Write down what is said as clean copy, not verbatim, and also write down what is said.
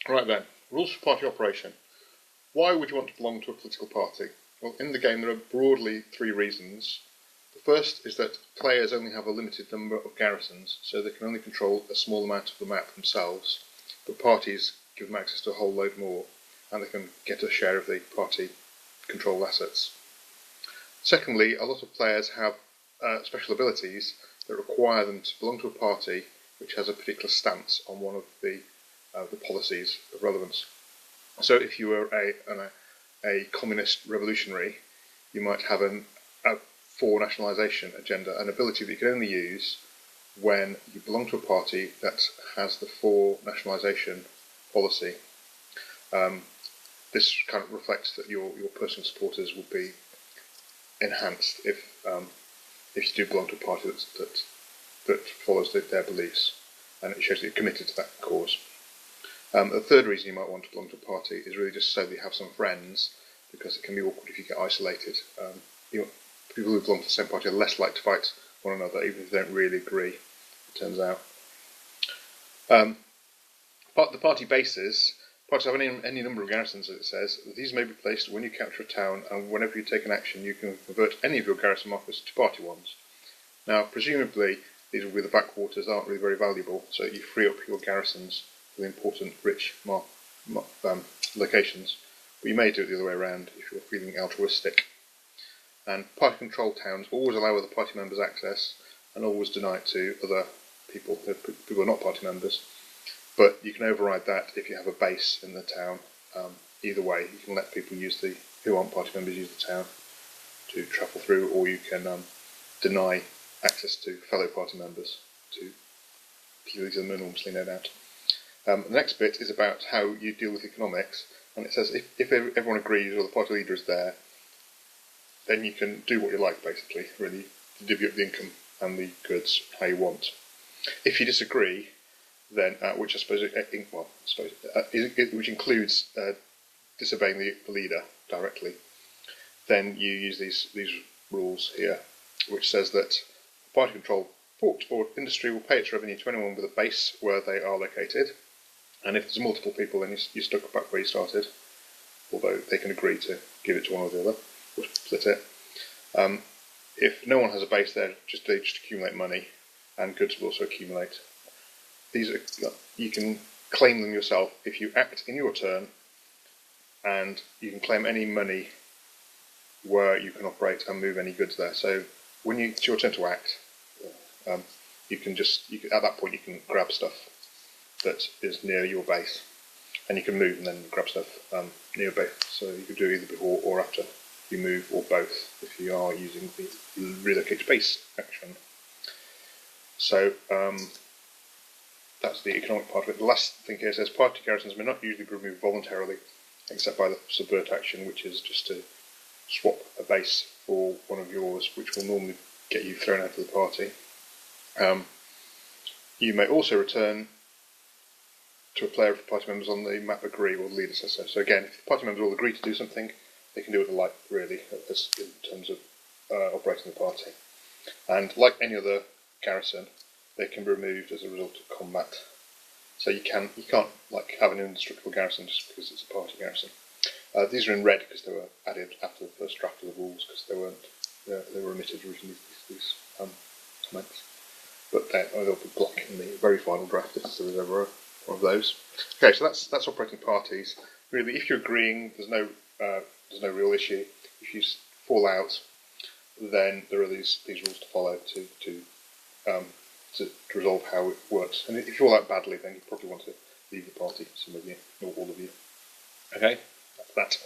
Right then, rules for party operation. Why would you want to belong to a political party? Well, in the game there are broadly three reasons. The first is that players only have a limited number of garrisons, so they can only control a small amount of the map themselves, but parties give them access to a whole load more, and they can get a share of the party controlled assets. Secondly, a lot of players have special abilities that require them to belong to a party which has a particular stance on one of the policies of relevance. So if you were a communist revolutionary, you might have a for nationalisation agenda, an ability that you can only use when you belong to a party that has the for nationalisation policy. This kind of reflects that your personal supporters will be enhanced if you do belong to a party that follows their beliefs, and it shows that you're committed to that cause. The third reason you might want to belong to a party is really just so that you have some friends, because it can be awkward if you get isolated. People who belong to the same party are less likely to fight one another, even if they don't really agree, it turns out. The party bases. Parties have any number of garrisons, as it says. These may be placed when you capture a town, and whenever you take an action, you can convert any of your garrison markers to party ones. Now, presumably, these will be the backwaters that aren't really very valuable, so you free up your garrisons for the important, rich locations. But you may do it the other way around if you're feeling altruistic. And party-controlled towns always allow other party members access, and always deny it to other people who are not party members. But you can override that if you have a base in the town. Either way, you can let people who aren't party members use the town to travel through, or you can deny access to fellow party members to please them enormously, no doubt. The next bit is about how you deal with economics, and it says if everyone agrees or the party leader is there, then you can do what you like, basically, really divvy up the income and the goods how you want. If you disagree, then which includes disobeying the leader directly, then you use these rules here, which says that a party-controlled port or industry will pay its revenue to anyone with a base where they are located, and if there's multiple people, then you're stuck back where you started, although they can agree to give it to one or the other, or split it. If no one has a base there, they just accumulate money, and goods will also accumulate. You can claim them yourself if you act in your turn, and you can claim any money where you can operate and move any goods there. So when it's your turn to act, at that point you can grab stuff that is near your base, and you can move and then grab stuff near your base. So you can do either before or after you move, or both if you are using the relocate base action. So that's the economic part of it. The last thing here says party garrisons may not usually be removed voluntarily, except by the subvert action, which is just to swap a base for one of yours, which will normally get you thrown out of the party. You may also return to a player if the party members on the map agree, or the leader says so. So again, if the party members all agree to do something, they can do what they like, really, in terms of operating the party. And like any other garrison, they can be removed as a result of combat. So you can't have an indestructible garrison just because it's a party garrison. These are in red because they were added after the first draft of the rules, because they were omitted originally, these comments. But they'll be black in the very final draft if there was ever one of those. Okay, so that's operating parties. Really, if you're agreeing, there's no real issue. If you fall out, then there are these rules to follow to resolve how it works. And if you fall out badly, then you probably want to leave the party, some of you, or all of you. Okay, that's that.